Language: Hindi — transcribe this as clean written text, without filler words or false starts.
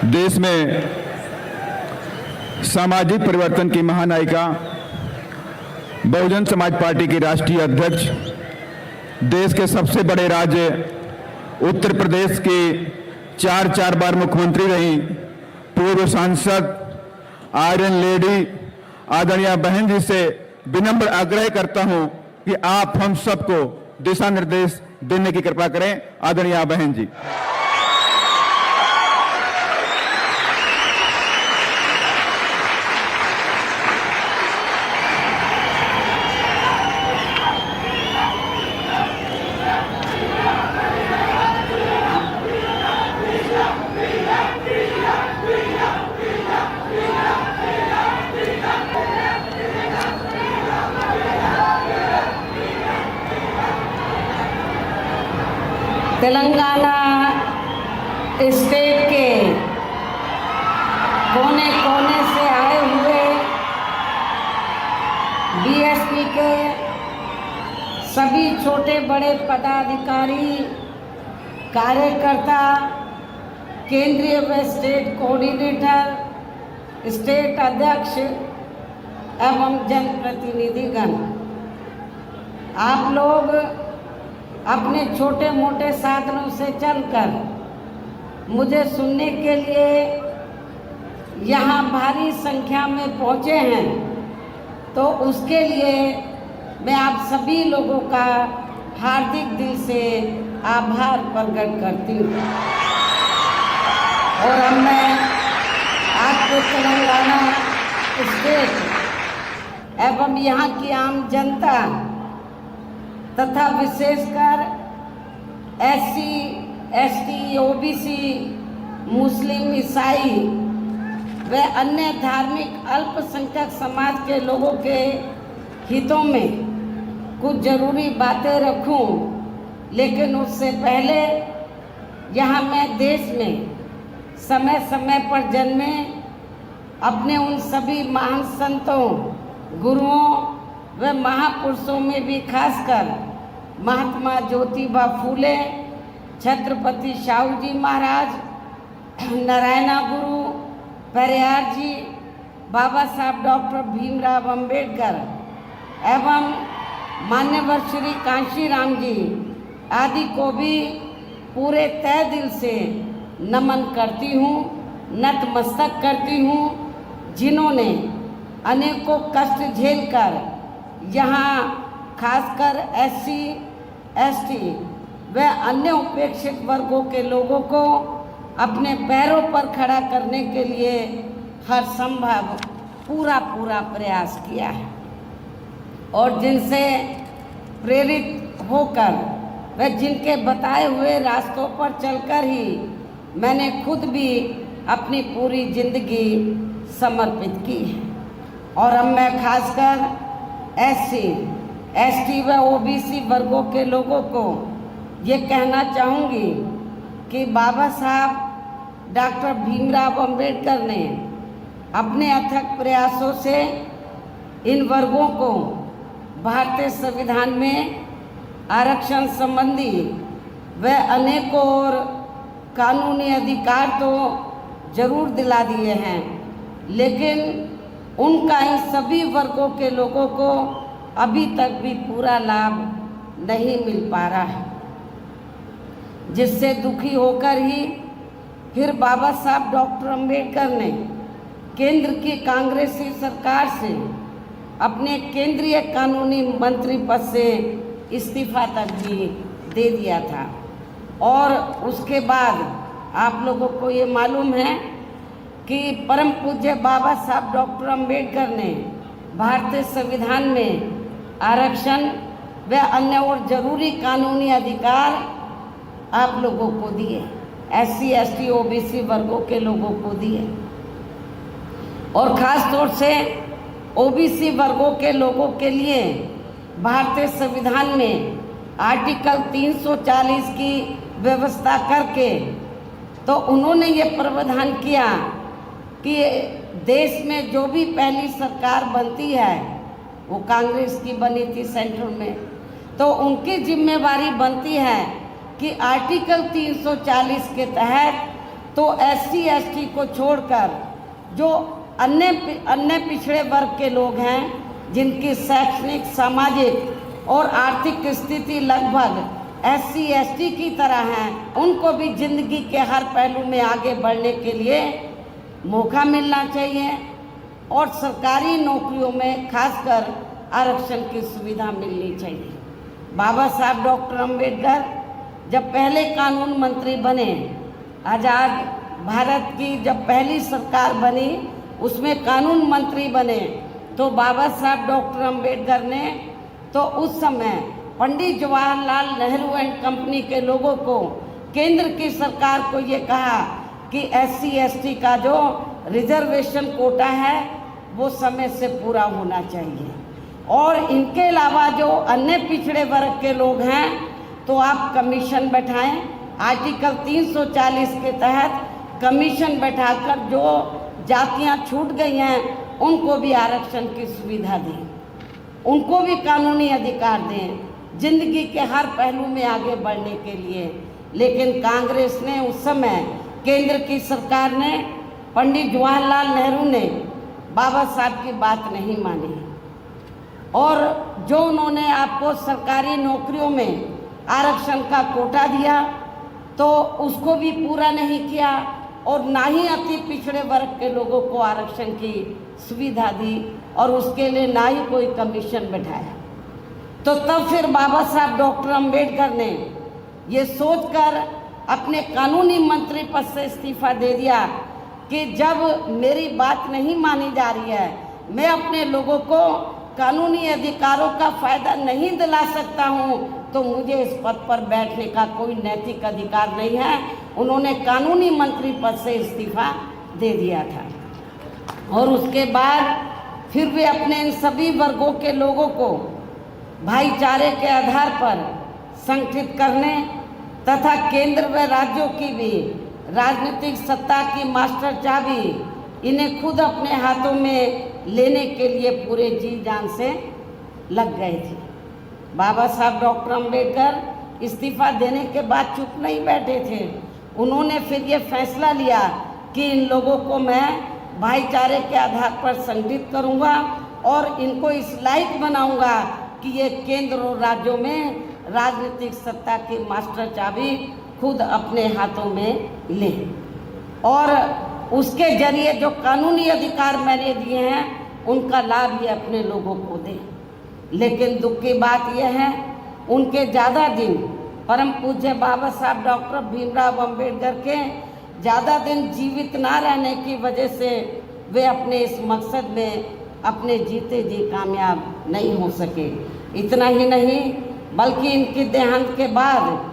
देश में सामाजिक परिवर्तन की महानायिका, बहुजन समाज पार्टी की राष्ट्रीय अध्यक्ष, देश के सबसे बड़े राज्य उत्तर प्रदेश की चार बार मुख्यमंत्री रही, पूर्व सांसद, आयरन लेडी आदरणीय बहन जी से विनम्र आग्रह करता हूं कि आप हम सबको दिशा निर्देश देने की कृपा करें। आदरणीय बहन जी। तेलंगाना स्टेट के कोने कोने से आए हुए बीएसपी के सभी छोटे बड़े पदाधिकारी, कार्यकर्ता, केंद्रीय व स्टेट कोऑर्डिनेटर, स्टेट अध्यक्ष एवं जनप्रतिनिधिगण, आप लोग अपने छोटे मोटे साधनों से चलकर मुझे सुनने के लिए यहाँ भारी संख्या में पहुँचे हैं, तो उसके लिए मैं आप सभी लोगों का हार्दिक दिल से आभार प्रकट करती हूँ। और अब मैं आपको तेलंगाना स्टेट एवं यहाँ की आम जनता तथा विशेषकर SC, ST, OBC, मुस्लिम, ईसाई व अन्य धार्मिक अल्पसंख्यक समाज के लोगों के हितों में कुछ जरूरी बातें रखूं, लेकिन उससे पहले यहाँ मैं देश में समय समय पर जन्मे अपने उन सभी महान संतों, गुरुओं व महापुरुषों में भी खासकर महात्मा ज्योतिबा फूले, छत्रपति शाहू जी महाराज, नारायणा गुरु, पेरियार जी, बाबा साहब डॉक्टर भीमराव अंबेडकर एवं मान्यवर श्री कांशीराम जी आदि को भी पूरे तहे दिल से नमन करती हूँ, नतमस्तक करती हूँ, जिन्होंने अनेकों कष्ट झेलकर यहाँ खासकर SC, ST व अन्य उपेक्षित वर्गों के लोगों को अपने पैरों पर खड़ा करने के लिए हर संभव पूरा प्रयास किया है, और जिनसे प्रेरित होकर व जिनके बताए हुए रास्तों पर चलकर ही मैंने खुद भी अपनी पूरी जिंदगी समर्पित की है। और अब मैं खासकर SC, ST व OBC वर्गों के लोगों को ये कहना चाहूँगी कि बाबा साहब डॉक्टर भीमराव अंबेडकर ने अपने अथक प्रयासों से इन वर्गों को भारतीय संविधान में आरक्षण संबंधी व अनेकों और कानूनी अधिकार तो जरूर दिला दिए हैं, लेकिन उनका इन सभी वर्गों के लोगों को अभी तक भी पूरा लाभ नहीं मिल पा रहा है, जिससे दुखी होकर ही फिर बाबा साहब डॉक्टर अंबेडकर ने केंद्र की कांग्रेसी सरकार से अपने केंद्रीय कानूनी मंत्री पद से इस्तीफा तक भी दे दिया था। और उसके बाद आप लोगों को ये मालूम है कि परम पूज्य बाबा साहब डॉक्टर अंबेडकर ने भारतीय संविधान में आरक्षण व अन्य और जरूरी कानूनी अधिकार आप लोगों को दिए, SC, ST, OBC वर्गों के लोगों को दिए, और ख़ास तौर से OBC वर्गों के लोगों के लिए भारतीय संविधान में आर्टिकल 340 की व्यवस्था करके तो उन्होंने ये प्रावधान किया कि देश में जो भी पहली सरकार बनती है वो कांग्रेस की बनी थी सेंटर में, तो उनकी जिम्मेवारी बनती है कि आर्टिकल 340 के तहत तो SC ST को छोड़कर जो अन्य पिछड़े वर्ग के लोग हैं, जिनकी शैक्षणिक, सामाजिक और आर्थिक स्थिति लगभग SC ST की तरह हैं, उनको भी जिंदगी के हर पहलू में आगे बढ़ने के लिए मौका मिलना चाहिए और सरकारी नौकरियों में खासकर आरक्षण की सुविधा मिलनी चाहिए। बाबा साहब डॉक्टर अंबेडकर जब पहले कानून मंत्री बने, आज़ाद भारत की जब पहली सरकार बनी उसमें कानून मंत्री बने, तो बाबा साहब डॉक्टर अंबेडकर ने तो उस समय पंडित जवाहरलाल नेहरू एंड कंपनी के लोगों को, केंद्र की सरकार को ये कहा कि SC ST का जो रिजर्वेशन कोटा है वो समय से पूरा होना चाहिए, और इनके अलावा जो अन्य पिछड़े वर्ग के लोग हैं तो आप कमीशन बैठाएं। आर्टिकल 340 के तहत कमीशन बैठाकर जो जातियां छूट गई हैं उनको भी आरक्षण की सुविधा दें, उनको भी कानूनी अधिकार दें जिंदगी के हर पहलू में आगे बढ़ने के लिए। लेकिन कांग्रेस ने उस समय, केंद्र की सरकार ने, पंडित जवाहरलाल नेहरू ने बाबा साहब की बात नहीं मानी, और जो उन्होंने आपको सरकारी नौकरियों में आरक्षण का कोटा दिया तो उसको भी पूरा नहीं किया, और ना ही अति पिछड़े वर्ग के लोगों को आरक्षण की सुविधा दी, और उसके लिए ना ही कोई कमीशन बैठाया। तो तब फिर बाबा साहब डॉक्टर अंबेडकर ने ये सोचकर अपने कानूनी मंत्री पद से इस्तीफा दे दिया कि जब मेरी बात नहीं मानी जा रही है, मैं अपने लोगों को कानूनी अधिकारों का फायदा नहीं दिला सकता हूं, तो मुझे इस पद पर बैठने का कोई नैतिक अधिकार नहीं है। उन्होंने कानूनी मंत्री पद से इस्तीफा दे दिया था, और उसके बाद फिर वे अपने इन सभी वर्गों के लोगों को भाईचारे के आधार पर संगठित करने तथा केंद्र व राज्यों की भी राजनीतिक सत्ता की मास्टर चाबी इन्हें खुद अपने हाथों में लेने के लिए पूरे जी जान से लग गए थे। बाबा साहब डॉक्टर अंबेडकर इस्तीफा देने के बाद चुप नहीं बैठे थे। उन्होंने फिर ये फैसला लिया कि इन लोगों को मैं भाईचारे के आधार पर संगठित करूंगा और इनको इस लायक बनाऊंगा कि ये केंद्र और राज्यों में राजनीतिक सत्ता की मास्टर चाबी खुद अपने हाथों में लें, और उसके जरिए जो कानूनी अधिकार मैंने दिए हैं उनका लाभ ये अपने लोगों को दें। लेकिन दुख की बात यह है, उनके ज़्यादा दिन, परम पूज्य बाबा साहब डॉक्टर भीमराव अंबेडकर के ज़्यादा दिन जीवित ना रहने की वजह से वे अपने इस मकसद में अपने जीते जी कामयाब नहीं हो सके। इतना ही नहीं, बल्कि इनके देहांत के बाद